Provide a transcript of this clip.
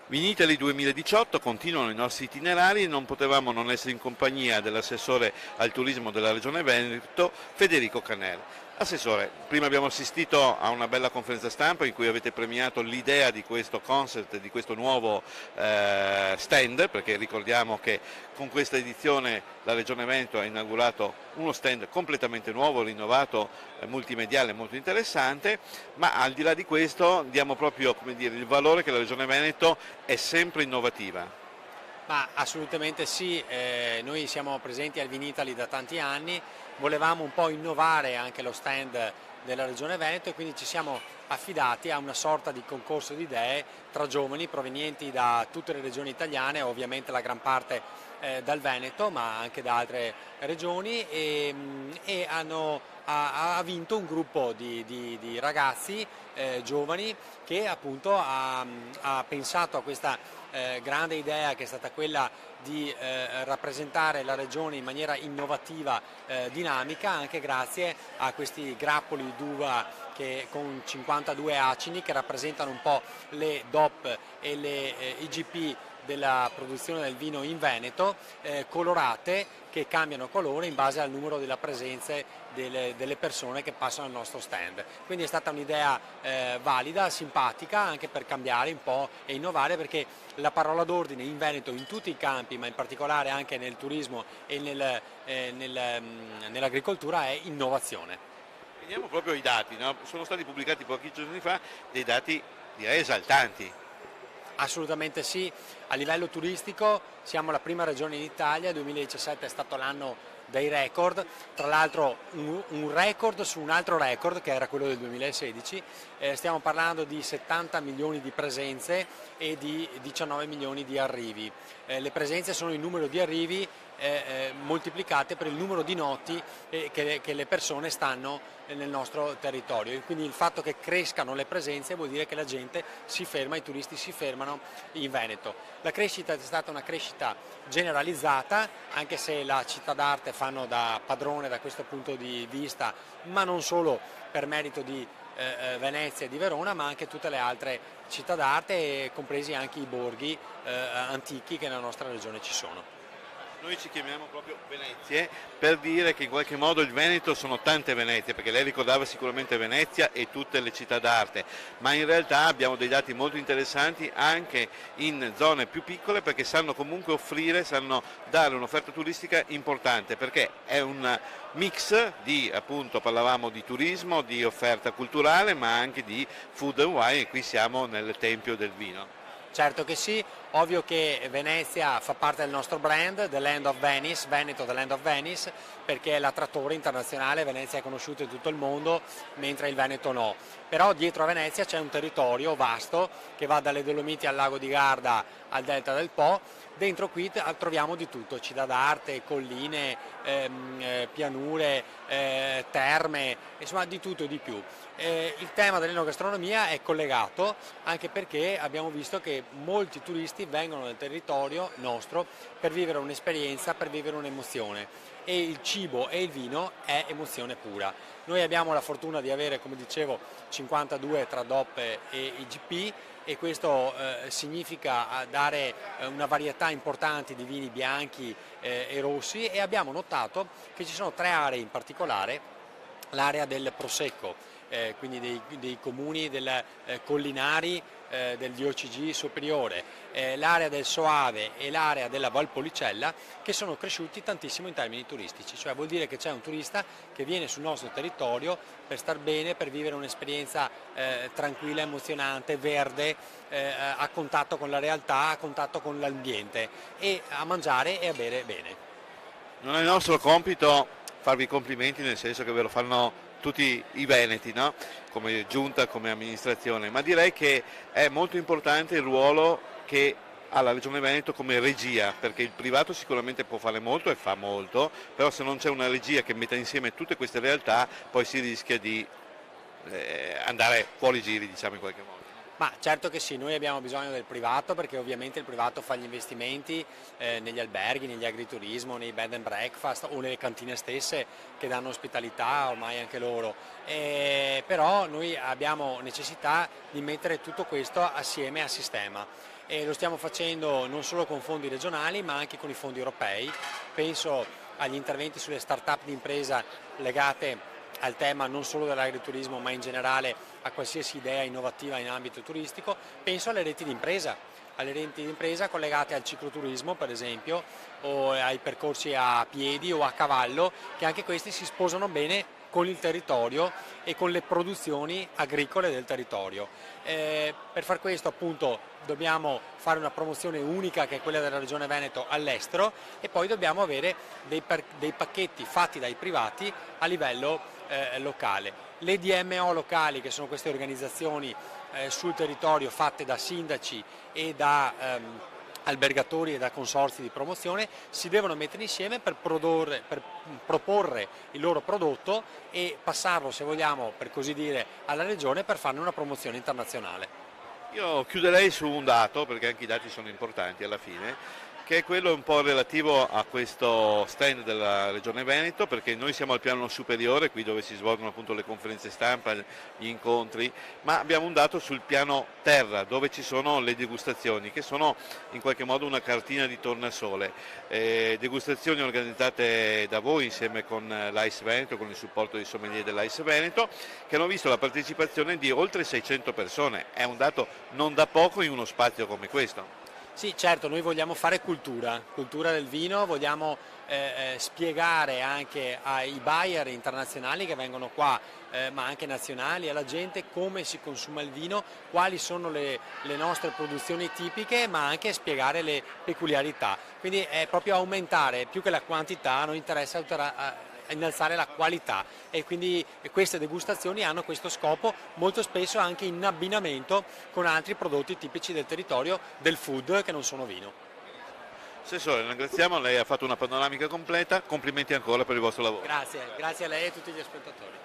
Vinitaly 2018 continuano i nostri itinerari e non potevamo non essere in compagnia dell'assessore al turismo della Regione Veneto, Federico Canel. Assessore, prima abbiamo assistito a una bella conferenza stampa in cui avete premiato l'idea di questo concept, di questo nuovo stand, perché ricordiamo che con questa edizione la Regione Veneto ha inaugurato uno stand completamente nuovo, rinnovato, multimediale, molto interessante, ma al di là di questo diamo proprio, come dire, il valore che la Regione Veneto è sempre innovativa. Ma assolutamente sì, noi siamo presenti al Vinitaly da tanti anni, volevamo un po' innovare anche lo stand della Regione Veneto e quindi ci siamo affidati a una sorta di concorso di idee tra giovani provenienti da tutte le regioni italiane, ovviamente la gran parte dal Veneto ma anche da altre regioni e ha vinto un gruppo di ragazzi giovani che appunto ha pensato a questa grande idea che è stata quella di rappresentare la regione in maniera innovativa, dinamica, anche grazie a questi grappoli d'uva con 52 acini che rappresentano un po' le DOP e le IGP della produzione del vino in Veneto, colorate, che cambiano colore in base al numero delle presenze delle persone che passano al nostro stand. Quindi è stata un'idea valida, simpatica, anche per cambiare un po' e innovare, perché la parola d'ordine in Veneto in tutti i campi, ma in particolare anche nel turismo e nell'agricoltura, è innovazione. Vediamo proprio i dati, no? Sono stati pubblicati pochi giorni fa dei dati, direi, esaltanti. Assolutamente sì, a livello turistico siamo la prima regione in Italia, il 2017 è stato l'anno dei record, tra l'altro un record su un altro record che era quello del 2016, stiamo parlando di 70 milioni di presenze e di 19 milioni di arrivi. Le presenze sono il numero di arrivi moltiplicate per il numero di notti che le persone stanno nel nostro territorio, e quindi il fatto che crescano le presenze vuol dire che la gente si ferma, i turisti si fermano in Veneto. La crescita è stata una crescita generalizzata, anche se la città d'arte fanno da padrone da questo punto di vista, ma non solo per merito di Venezia e di Verona, ma anche tutte le altre città d'arte, compresi anche i borghi antichi che nella nostra regione ci sono. Noi ci chiamiamo proprio Venezie per dire che in qualche modo il Veneto sono tante Venezie, perché lei ricordava sicuramente Venezia e tutte le città d'arte, ma in realtà abbiamo dei dati molto interessanti anche in zone più piccole, perché sanno comunque offrire, sanno dare un'offerta turistica importante, perché è un mix di, appunto, parlavamo di turismo, di offerta culturale, ma anche di food and wine, e qui siamo nel tempio del vino. Certo che sì, ovvio che Venezia fa parte del nostro brand, The Land of Venice, Veneto The Land of Venice, perché è l'attrattore internazionale, Venezia è conosciuta in tutto il mondo, mentre il Veneto no. Però dietro a Venezia c'è un territorio vasto che va dalle Dolomiti al lago di Garda al delta del Po. Dentro qui troviamo di tutto, città d'arte, colline, pianure, terme, insomma di tutto e di più. Il tema dell'enogastronomia è collegato anche perché abbiamo visto che molti turisti vengono nel territorio nostro per vivere un'esperienza, per vivere un'emozione, e il cibo e il vino è emozione pura. Noi abbiamo la fortuna di avere, come dicevo, 52 tra DOP e IGP, e questo significa dare una varietà importante di vini bianchi e rossi, e abbiamo notato che ci sono tre aree in particolare: l'area del Prosecco, quindi dei comuni collinari del DOCG superiore, l'area del Soave e l'area della Valpolicella, che sono cresciuti tantissimo in termini turistici, cioè vuol dire che c'è un turista che viene sul nostro territorio per star bene, per vivere un'esperienza tranquilla, emozionante, verde, a contatto con la realtà, a contatto con l'ambiente, e a mangiare e a bere bene. Non è il nostro compito farvi i complimenti, nel senso che ve lo fanno tutti i veneti, no? Come giunta, come amministrazione, ma direi che è molto importante il ruolo che ha la Regione Veneto come regia, perché il privato sicuramente può fare molto e fa molto, però se non c'è una regia che metta insieme tutte queste realtà poi si rischia di andare fuori giri, diciamo, in qualche modo. Ma certo che sì, noi abbiamo bisogno del privato, perché ovviamente il privato fa gli investimenti negli alberghi, negli agriturismo, nei bed and breakfast o nelle cantine stesse che danno ospitalità ormai anche loro, però noi abbiamo necessità di mettere tutto questo assieme a sistema. e lo stiamo facendo non solo con fondi regionali ma anche con i fondi europei. Penso agli interventi sulle start-up di impresa legate al tema non solo dell'agriturismo ma in generale a qualsiasi idea innovativa in ambito turistico. Penso alle reti di impresa collegate al cicloturismo per esempio, o ai percorsi a piedi o a cavallo, che anche questi si sposano bene con il territorio e con le produzioni agricole del territorio. Per far questo appunto dobbiamo fare una promozione unica, che è quella della Regione Veneto, all'estero, e poi dobbiamo avere dei pacchetti fatti dai privati a livello locale. Le DMO locali, che sono queste organizzazioni sul territorio fatte da sindaci e da albergatori e da consorzi di promozione, si devono mettere insieme per proporre il loro prodotto e passarlo, se vogliamo, per così dire, alla regione per farne una promozione internazionale. Io chiuderei su un dato, perché anche i dati sono importanti alla fine, che è quello un po' relativo a questo stand della Regione Veneto, perché noi siamo al piano superiore, qui dove si svolgono appunto le conferenze stampa, gli incontri, ma abbiamo un dato sul piano terra, dove ci sono le degustazioni, che sono in qualche modo una cartina di tornasole. Degustazioni organizzate da voi insieme con l'Ice Veneto, con il supporto dei sommelier dell'Ice Veneto, che hanno visto la partecipazione di oltre 600 persone. È un dato non da poco in uno spazio come questo. Sì, certo, noi vogliamo fare cultura del vino, vogliamo spiegare anche ai buyer internazionali che vengono qua, ma anche nazionali, alla gente come si consuma il vino, quali sono le nostre produzioni tipiche, ma anche spiegare le peculiarità. Quindi è proprio aumentare, più che la quantità, a noi interessa innalzare la qualità, e quindi queste degustazioni hanno questo scopo, molto spesso anche in abbinamento con altri prodotti tipici del territorio, del food, che non sono vino. Assessore, ringraziamo, lei ha fatto una panoramica completa, complimenti ancora per il vostro lavoro. Grazie a lei e a tutti gli ascoltatori.